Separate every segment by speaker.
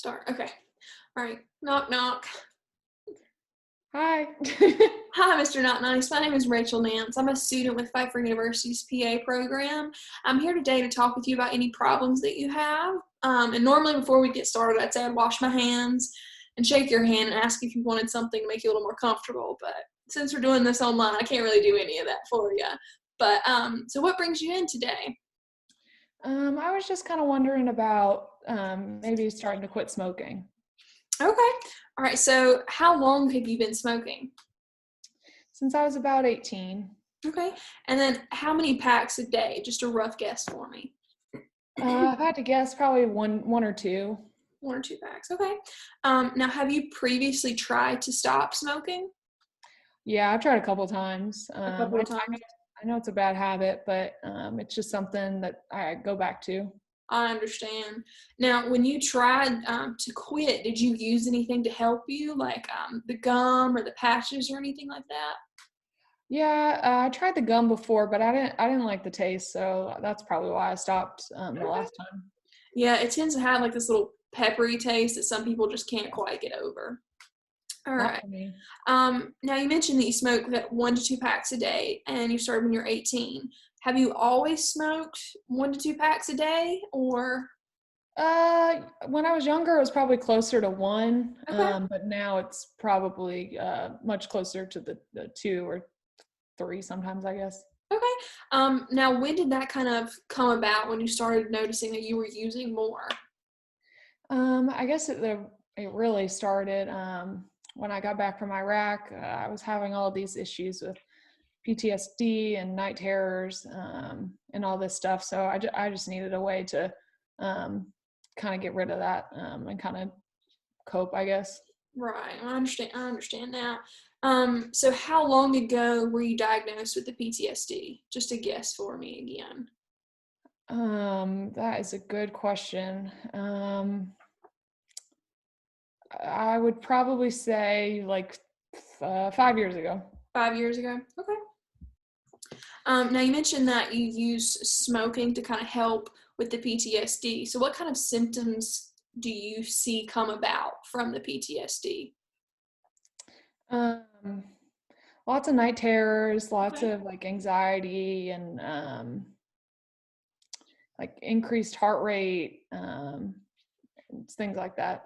Speaker 1: Start. Okay. All right. Knock, knock.
Speaker 2: Hi.
Speaker 1: Hi, Mr. Not Nice. My name is Rachel Nance. I'm a student with Pfeiffer University's PA program. I'm here today to talk with you about any problems that you have. And normally, before we get started, I'd say I'd wash my hands and shake your hand and ask if you wanted something to make you a little more comfortable. But since we're doing this online, I can't really do any of that for you. But so what brings you in today?
Speaker 2: I was just kind of wondering about maybe starting to quit smoking.
Speaker 1: Okay. All right. So how long have you been smoking?
Speaker 2: Since I was about 18.
Speaker 1: Okay. And then how many packs a day? Just a rough guess for me.
Speaker 2: I've had to guess probably one or two.
Speaker 1: 1 or 2 packs. Okay. Now, have you previously tried to stop smoking?
Speaker 2: Yeah, I've tried a couple times.
Speaker 1: A couple of times.
Speaker 2: I know it's a bad habit, but it's just something that I go back to.
Speaker 1: I understand. Now, when you tried to quit, did you use anything to help you, like the gum or the patches or anything like that?
Speaker 2: Yeah, I tried the gum before, but I didn't like the taste, so that's probably why I stopped the
Speaker 1: Okay.
Speaker 2: last time.
Speaker 1: Yeah, it tends to have like this little peppery taste that some people just can't quite get over. All
Speaker 2: Not
Speaker 1: right.
Speaker 2: for me.
Speaker 1: Now you mentioned that you smoke that 1 to 2 packs a day, and you started when you're 18. Have you always smoked 1 to 2 packs a day, or
Speaker 2: When I was younger, it was probably closer to one,
Speaker 1: okay,
Speaker 2: but now it's probably much closer to the two or three sometimes, I guess.
Speaker 1: okay? Now when did that kind of come about when you started noticing that you were using more?
Speaker 2: I guess it really started when I got back from Iraq. I was having all of these issues with PTSD and night terrors and all this stuff. So I just needed a way to kind of get rid of that and kind of cope, I guess.
Speaker 1: Right, I understand. I understand now. So how long ago were you diagnosed with the PTSD? Just a guess for me again.
Speaker 2: That is a good question. I would probably say like 5 years ago.
Speaker 1: 5 years ago. Okay. Now you mentioned that you use smoking to kind of help with the PTSD. So what kind of symptoms do you see come about from the PTSD?
Speaker 2: Um, Lots of night terrors, lots
Speaker 1: Okay.
Speaker 2: of like anxiety and like increased heart rate, things like that.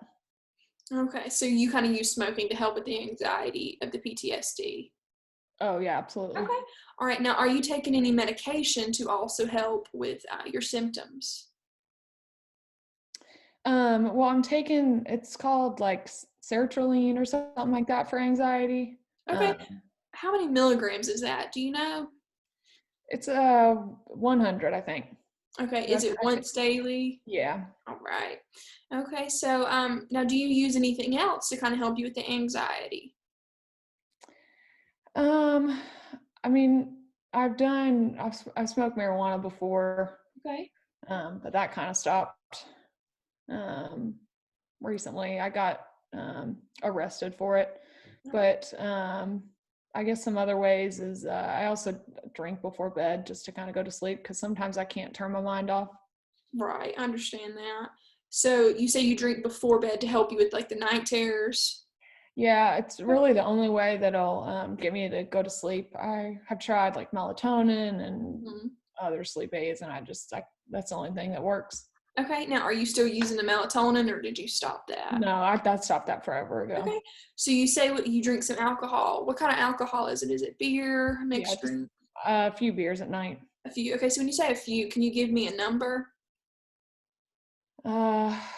Speaker 1: Okay. So you kind of use smoking to help with the anxiety of the PTSD.
Speaker 2: Oh yeah, absolutely.
Speaker 1: Okay. All right. Now, are you taking any medication to also help with your symptoms?
Speaker 2: Well, I'm taking it's called like sertraline or something like that for anxiety.
Speaker 1: Okay.
Speaker 2: Um,
Speaker 1: How many milligrams is that? Do you know?
Speaker 2: it's 100, I think.
Speaker 1: Okay. Is
Speaker 2: That's
Speaker 1: it once daily?
Speaker 2: yeah.
Speaker 1: All right. Okay. So now do you use anything else to kind of help you with the anxiety?
Speaker 2: Um, I mean, I've smoked marijuana before,
Speaker 1: Okay.
Speaker 2: but that kind of stopped. Um, Recently, I got arrested for it, but I guess some other ways is I also drink before bed just to kind of go to sleep because sometimes I can't turn my mind off.
Speaker 1: Right. I understand that. So you say you drink before bed to help you with like the night terrors?
Speaker 2: Yeah, it's really the only way that'll get me to go to sleep. I have tried like melatonin and
Speaker 1: Mhm.
Speaker 2: other sleep aids, and that's the only thing that works.
Speaker 1: Okay. Now, are you still using the melatonin or did you stop that?
Speaker 2: No, I stopped that forever ago.
Speaker 1: Okay. So you say you drink some alcohol. What kind of alcohol is it? Is it beer,
Speaker 2: Yeah,
Speaker 1: mixed
Speaker 2: just
Speaker 1: drink?
Speaker 2: a few beers at night.
Speaker 1: A few. Okay. So when you say a few, can you give me a number?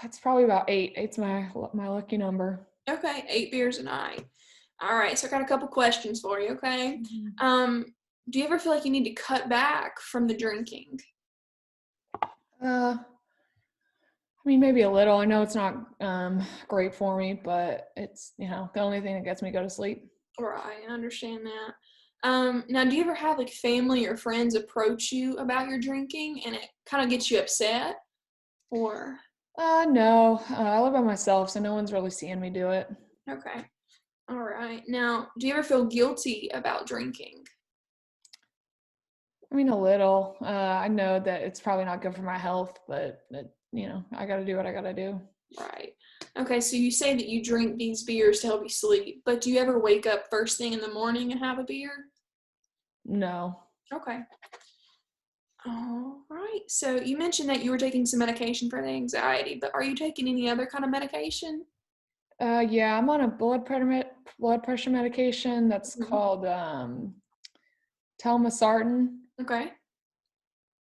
Speaker 2: It's probably about eight. Eight's my lucky number.
Speaker 1: Okay. 8 beers a night. All right. So I got a couple questions for you. Okay.
Speaker 2: Mhm.
Speaker 1: Um, do you ever feel like you need to cut back from the drinking?
Speaker 2: I mean, maybe a little. I know it's not great for me, but it's the only thing that gets me to go to sleep.
Speaker 1: Right. I understand that. Now, do you ever have like family or friends approach you about your drinking and it kind of gets you upset? Or,
Speaker 2: No, I live by myself, so no one's really seeing me do it.
Speaker 1: okay. All right. Now, do you ever feel guilty about drinking?
Speaker 2: I mean, a little. I know that it's probably not good for my health, but I got to do what I got to do.
Speaker 1: Right. Okay, so you say that you drink these beers to help you sleep, but do you ever wake up first thing in the morning and have a beer?
Speaker 2: No.
Speaker 1: Okay. All right. So you mentioned that you were taking some medication for the anxiety, but are you taking any other kind of medication?
Speaker 2: Yeah, I'm on a blood pressure medication that's
Speaker 1: Mhm.
Speaker 2: called telmisartan.
Speaker 1: Okay.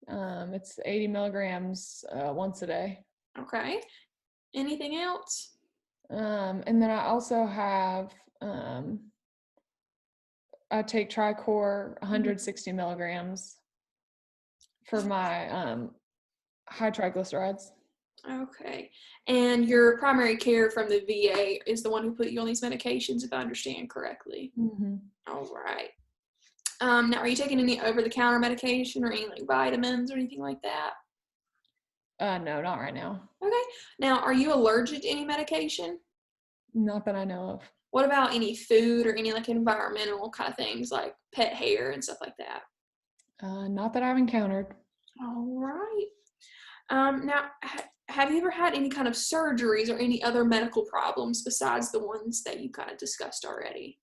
Speaker 2: It's 80 milligrams once a day.
Speaker 1: Okay. Anything else?
Speaker 2: And then I also have I take Tricor
Speaker 1: Mhm.
Speaker 2: 160 milligrams for my high triglycerides.
Speaker 1: Okay. And your primary care from the VA is the one who put you on these medications, if I understand correctly.
Speaker 2: Mm-hmm.
Speaker 1: All right. Now, are you taking any over-the-counter medication or any like vitamins or anything like that?
Speaker 2: No, not right now.
Speaker 1: Okay. Now, are you allergic to any medication?
Speaker 2: Not that I know of.
Speaker 1: What about any food or any like environmental kind of things like pet hair and stuff like that?
Speaker 2: Not that I've encountered.
Speaker 1: All right. Now, have you ever had any kind of surgeries or any other medical problems besides the ones that you kind of discussed already?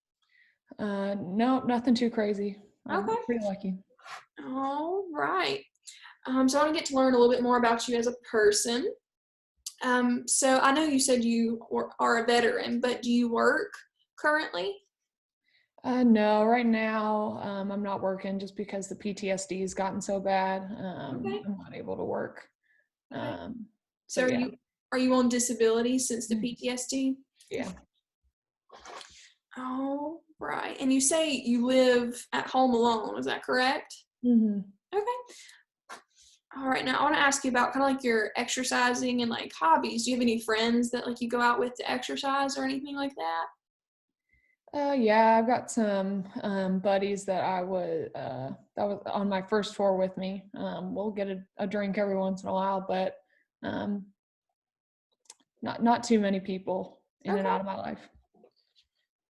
Speaker 2: No, nothing too crazy. I'm
Speaker 1: Okay.
Speaker 2: pretty lucky.
Speaker 1: All right. So I want to get to learn a little bit more about you as a person. So I know you said are a veteran, but do you work currently?
Speaker 2: No, right now I'm not working just because the PTSD has gotten so bad.
Speaker 1: Okay.
Speaker 2: I'm not able to work.
Speaker 1: Okay.
Speaker 2: So
Speaker 1: So
Speaker 2: yeah.
Speaker 1: are you on disability since the
Speaker 2: Mhm.
Speaker 1: PTSD?
Speaker 2: Yeah.
Speaker 1: Oh, right. And you say you live at home alone, is that correct?
Speaker 2: Hmm.
Speaker 1: Okay. All right. Now I want to ask you about kind of like your exercising and like hobbies. Do you have any friends that like you go out with to exercise or anything like that?
Speaker 2: Yeah, I've got some buddies that that was on my first tour with me. We'll get a drink every once in a while, but um, not too many people in and
Speaker 1: Okay.
Speaker 2: out of my life.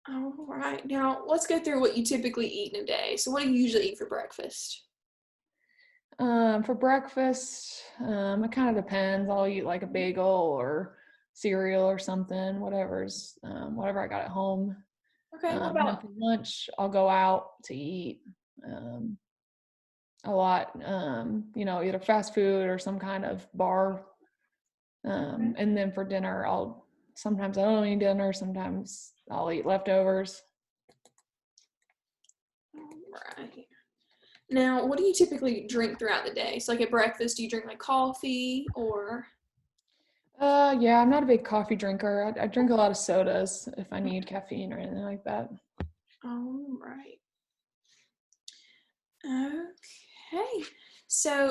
Speaker 1: All right. Now let's go through what you typically eat in a day. So what do you usually eat for breakfast?
Speaker 2: For breakfast, it kind of depends. I'll eat like a bagel or cereal or something, whatever I got at home.
Speaker 1: Okay. What
Speaker 2: And then
Speaker 1: about
Speaker 2: for lunch, I'll go out to eat um, a lot. Either fast food or some kind of bar.
Speaker 1: okay.
Speaker 2: And then for dinner, sometimes I don't eat dinner. Sometimes I'll eat leftovers.
Speaker 1: All right. Now, what do you typically drink throughout the day? So like at breakfast, do you drink like coffee or
Speaker 2: Yeah, I'm not a big coffee drinker. I drink a lot of sodas if I need caffeine or anything like that.
Speaker 1: all right. Okay. So,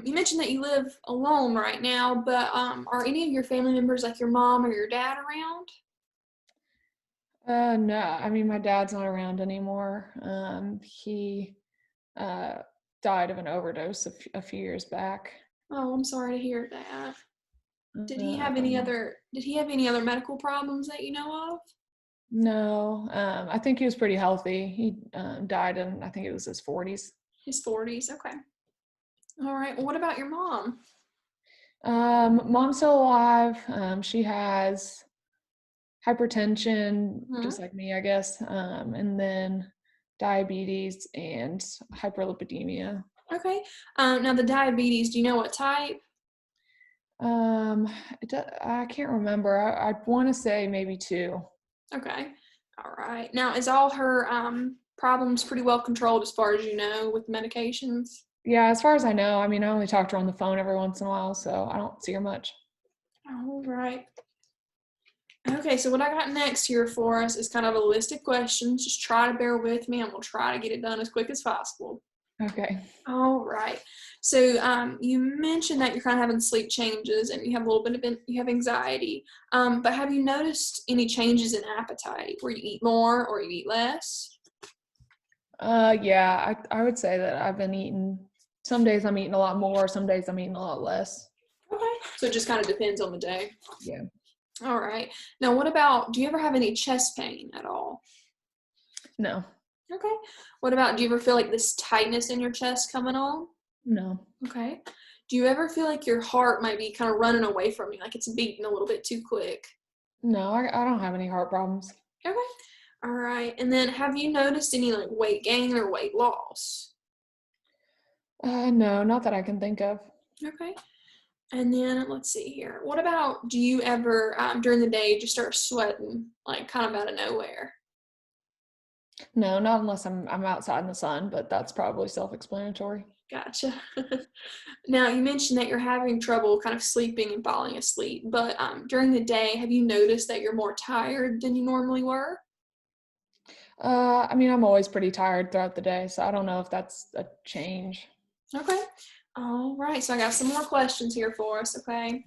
Speaker 1: you mentioned that you live alone right now, but are any of your family members, like your mom or your dad, around?
Speaker 2: No, I mean my dad's not around anymore. He uh, died of an overdose a few years back.
Speaker 1: Oh, I'm sorry to hear that.
Speaker 2: Um,
Speaker 1: Did he have any other medical problems that you know of?
Speaker 2: no, I think he was pretty healthy. He died in I think it was his 40s.
Speaker 1: His 40s. Okay. All right. Well, what about your mom?
Speaker 2: Mom's still alive. She has hypertension,
Speaker 1: Hmm.
Speaker 2: just like me, I guess, and then diabetes and hyperlipidemia.
Speaker 1: Okay. Now the diabetes, do you know what type?
Speaker 2: Um, I can't remember. I want to say maybe two.
Speaker 1: Okay. All right. Now, is all her problems pretty well controlled as far as you know with medications?
Speaker 2: Yeah, as far as I know, I mean, I only talk to her on the phone every once in a while, so I don't see her much.
Speaker 1: All right. Okay, so what I got next here for us is kind of a list of questions. Just try to bear with me and we'll try to get it done as quick as possible.
Speaker 2: Okay.
Speaker 1: All right. So you mentioned that you're kind of having sleep changes and you have a little bit of you have anxiety. But have you noticed any changes in appetite where you eat more or you eat less?
Speaker 2: Yeah, I would say that I've been eating, some days I'm eating a lot more, some days I'm eating a lot less.
Speaker 1: Okay. So it just kind of depends on the day.
Speaker 2: Yeah.
Speaker 1: All right. Now, what about, do you ever have any chest pain at all?
Speaker 2: No,
Speaker 1: Okay. What about, do you ever feel like this tightness in your chest coming on?
Speaker 2: no.
Speaker 1: Okay. Do you ever feel like your heart might be kind of running away from you, like it's beating a little bit too quick?
Speaker 2: No, I don't have any heart problems.
Speaker 1: Okay. All right. And then have you noticed any like weight gain or weight loss?
Speaker 2: No, not that I can think of.
Speaker 1: Okay. And then let's see here. What about do you ever during the day just start sweating like kind of out of nowhere?
Speaker 2: No, not unless I'm outside in the sun, but that's probably self-explanatory.
Speaker 1: Gotcha. Now you mentioned that you're having trouble kind of sleeping and falling asleep, but during the day, have you noticed that you're more tired than you normally were?
Speaker 2: I mean, I'm always pretty tired throughout the day, so I don't know if that's a change.
Speaker 1: Okay. All right. So I got some more questions here for us. Okay.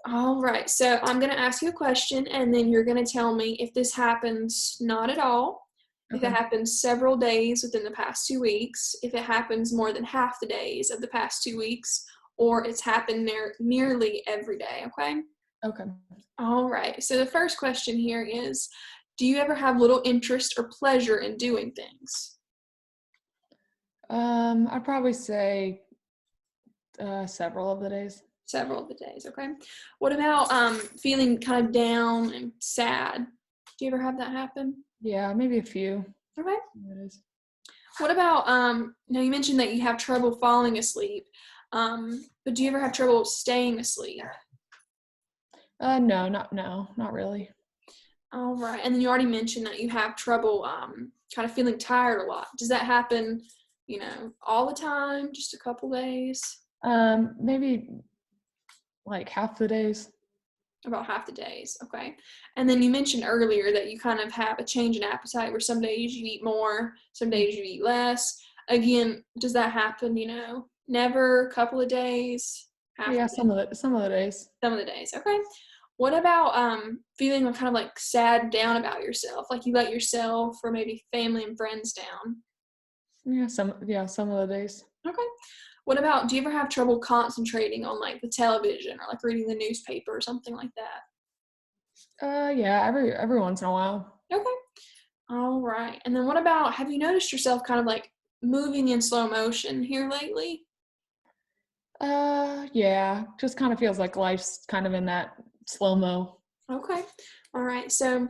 Speaker 1: All right. So I'm going to ask you a question, and then you're going to tell me if this happens not at all, if it
Speaker 2: Okay.
Speaker 1: happens several days within the past 2 weeks, if it happens more than half the days of the past 2 weeks, or it's happened nearly every day. Okay.
Speaker 2: Okay.
Speaker 1: All right. So the first question here is, do you ever have little interest or pleasure in doing things?
Speaker 2: I'd probably say several of the days.
Speaker 1: Several of the days. Okay. What about feeling kind of down and sad? Do you ever have that happen?
Speaker 2: Yeah, maybe a few.
Speaker 1: Okay.
Speaker 2: It is.
Speaker 1: What about now you mentioned that you have trouble falling asleep. But do you ever have trouble staying asleep?
Speaker 2: No, not really.
Speaker 1: All right. And then you already mentioned that you have trouble kind of feeling tired a lot. Does that happen, all the time, just a couple days?
Speaker 2: Maybe like half the days.
Speaker 1: About half the days. Okay. And then you mentioned earlier that you kind of have a change in appetite where some days you eat more, some days you eat less. Again, does that happen, never, couple of days, half
Speaker 2: Yeah,
Speaker 1: the day,
Speaker 2: some of the days.
Speaker 1: some of the days. Okay. What about feeling kind of like sad down about yourself? Like you let yourself or maybe family and friends down?
Speaker 2: Some of the days.
Speaker 1: Okay. What about do you ever have trouble concentrating on like the television or like reading the newspaper or something like that?
Speaker 2: Yeah, every once in a while.
Speaker 1: Okay. All right. And then what about have you noticed yourself kind of like moving in slow motion here lately?
Speaker 2: Yeah, just kind of feels like life's kind of in that slow-mo.
Speaker 1: Okay. All right. So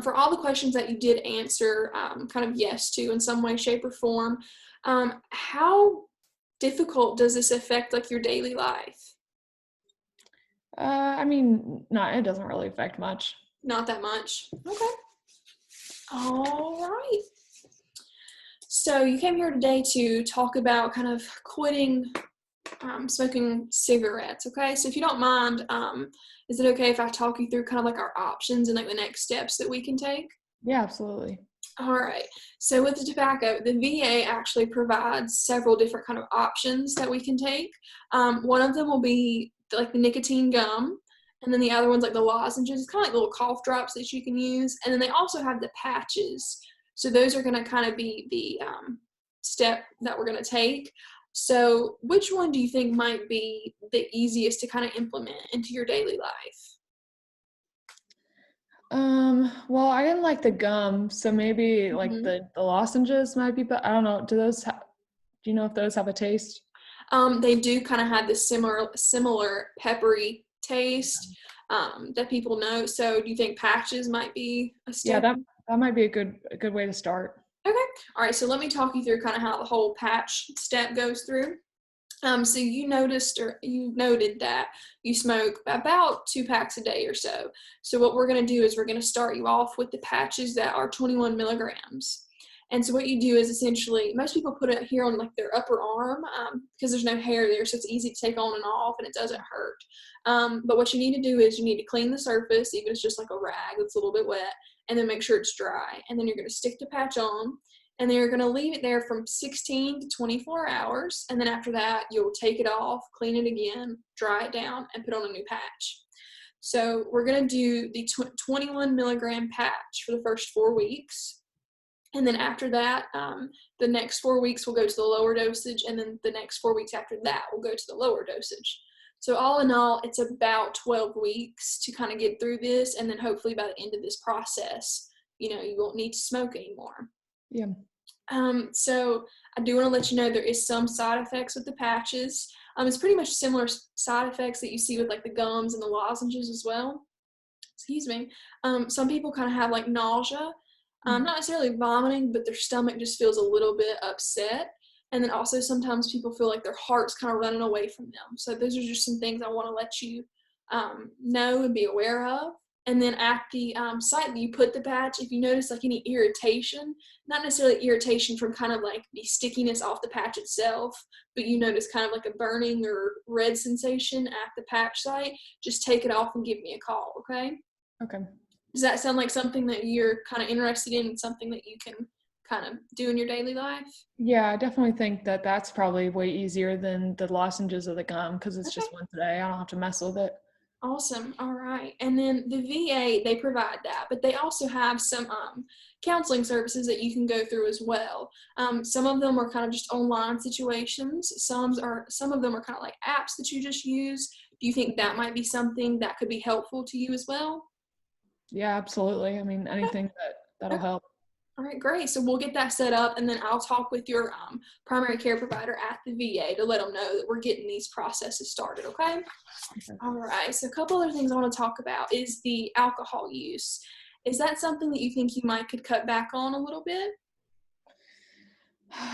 Speaker 1: for all the questions that you did answer kind of yes to in some way, shape, or form, how difficult does this affect like your daily life?
Speaker 2: I mean, no, it doesn't really affect much.
Speaker 1: Not that much. Okay. All right. So you came here today to talk about kind of quitting smoking cigarettes. Okay, so if you don't mind, is it okay if I talk you through kind of like our options and like the next steps that we can take?
Speaker 2: Yeah, absolutely.
Speaker 1: All right. So with the tobacco, the VA actually provides several different kind of options that we can take. One of them will be like the nicotine gum, and then the other one's like the lozenges. It's kind of like little cough drops that you can use, and then they also have the patches. So those are going to kind of be the step that we're going to take. So which one do you think might be the easiest to kind of implement into your daily life?
Speaker 2: Well, I didn't like the gum, so maybe like
Speaker 1: Mhm.
Speaker 2: the lozenges might be, but I don't know. Do you know if those have a taste?
Speaker 1: They do kind of have this similar peppery taste that people know. So do you think patches might be a
Speaker 2: Yeah,
Speaker 1: step?
Speaker 2: that might be a good way to start.
Speaker 1: Okay. All right. So let me talk you through kind of how the whole patch step goes through. So you noticed or you noted that you smoke about 2 packs a day or so. So what we're going to do is we're going to start you off with the patches that are 21 milligrams. And so what you do is essentially, most people put it here on like their upper arm because there's no hair there, so it's easy to take on and off, and it doesn't hurt. But what you need to do is you need to clean the surface, even if it's just like a rag that's a little bit wet, and then make sure it's dry. And then you're going to stick the patch on, and then you're going to leave it there from 16 to 24 hours. And then after that, you'll take it off, clean it again, dry it down, and put on a new patch. So we're going to do the 21 milligram patch for the first 4 weeks. And then after that, the next 4 weeks will go to the lower dosage. And then the next 4 weeks after that will go to the lower dosage. So all in all, it's about 12 weeks to kind of get through this. And then hopefully by the end of this process, you won't need to smoke anymore.
Speaker 2: Yeah.
Speaker 1: So I do want to let you know there is some side effects with the patches. It's pretty much similar side effects that you see with like the gums and the lozenges as well. excuse me, some people kind of have like nausea,
Speaker 2: Mm.
Speaker 1: not necessarily vomiting, but their stomach just feels a little bit upset. And then also sometimes people feel like their heart's kind of running away from them. So those are just some things I want to let you know and be aware of. And then at the site that you put the patch, if you notice like any irritation, not necessarily irritation from kind of like the stickiness off the patch itself, but you notice kind of like a burning or red sensation at the patch site, just take it off and give me a call, okay?
Speaker 2: Okay.
Speaker 1: Does that sound like something that you're kind of interested in and something that you can kind of do in your daily life?
Speaker 2: Yeah, I definitely think that that's probably way easier than the lozenges or the gum because it's
Speaker 1: Okay.
Speaker 2: just once a day. I don't have to mess with it.
Speaker 1: Awesome. All right. And then the VA, they provide that, but they also have some counseling services that you can go through as well. Some of them are kind of just online situations. Some of them are kind of like apps that you just use. Do you think that might be something that could be helpful to you as well?
Speaker 2: Yeah, absolutely. I mean, anything that'll
Speaker 1: Okay.
Speaker 2: help.
Speaker 1: All right, great. So we'll get that set up, and then I'll talk with your primary care provider at the VA to let them know that we're getting these processes started, okay?
Speaker 2: Okay.
Speaker 1: All right, so a couple other things I want to talk about is the alcohol use. Is that something that you think you might could cut back on a little bit?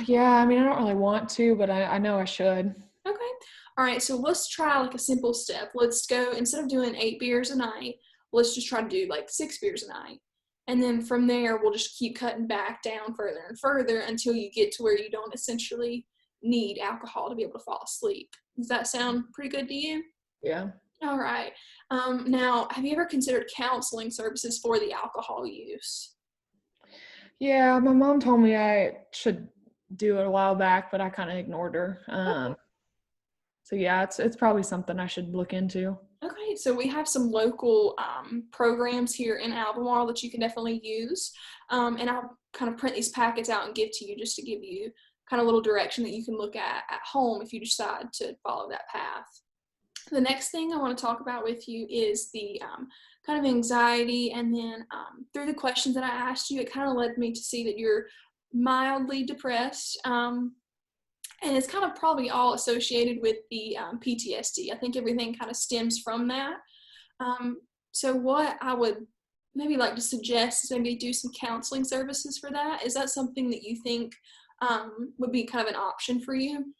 Speaker 2: Yeah, I mean, I don't really want to, but I know I should.
Speaker 1: Okay. All right, so let's try like a simple step. Let's go, instead of doing 8 beers a night, let's just try to do like 6 beers a night. And then from there, we'll just keep cutting back down further and further until you get to where you don't essentially need alcohol to be able to fall asleep. Does that sound pretty good to you?
Speaker 2: Yeah.
Speaker 1: All right. Now, have you ever considered counseling services for the alcohol use?
Speaker 2: Yeah, my mom told me I should do it a while back, but I kind of ignored her. So yeah, it's probably something I should look into.
Speaker 1: Okay, so we have some local programs here in Albemarle that you can definitely use. And I'll kind of print these packets out and give to you just to give you kind of a little direction that you can look at home if you decide to follow that path. The next thing I want to talk about with you is the kind of anxiety. And then through the questions that I asked you, it kind of led me to see that you're mildly depressed. And it's kind of probably all associated with the PTSD. I think everything kind of stems from that. Um, so what I would maybe like to suggest is maybe do some counseling services for that. Is that something that you think would be kind of an option for you?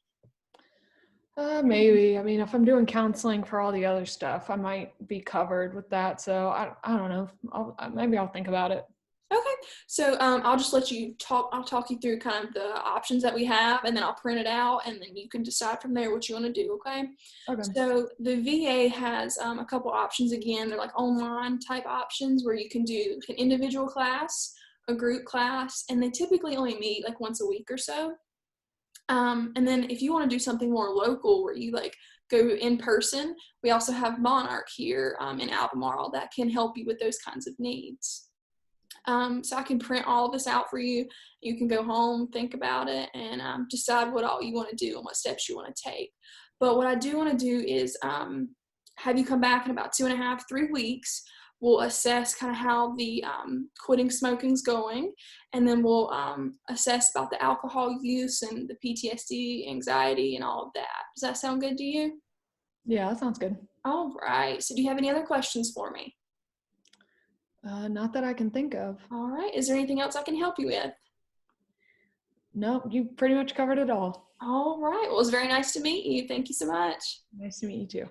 Speaker 2: Maybe. I mean, if I'm doing counseling for all the other stuff, I might be covered with that. So I don't know. Maybe I'll think about it.
Speaker 1: Okay, so I'll just let you talk. I'll talk you through kind of the options that we have, and then I'll print it out, and then you can decide from there what you want to do. Okay.
Speaker 2: Okay.
Speaker 1: So the VA has a couple options. Again, they're like online type options where you can do an individual class, a group class, and they typically only meet like once a week or so. And then if you want to do something more local where you like go in person, we also have Monarch here in Albemarle that can help you with those kinds of needs. So I can print all of this out for you. You can go home, think about it, and decide what all you want to do and what steps you want to take. But what I do want to do is have you come back in about 2.5, 3 weeks. We'll assess kind of how the quitting smoking is going, and then we'll assess about the alcohol use and the PTSD, anxiety, and all of that. Does that sound good to you?
Speaker 2: Yeah, that sounds good.
Speaker 1: All right. So do you have any other questions for me?
Speaker 2: Not that I can think of.
Speaker 1: All right. Is there anything else I can help you with?
Speaker 2: No, you pretty much covered it all.
Speaker 1: All right. Well, it was very nice to meet you. Thank you so much.
Speaker 2: Nice to meet you too.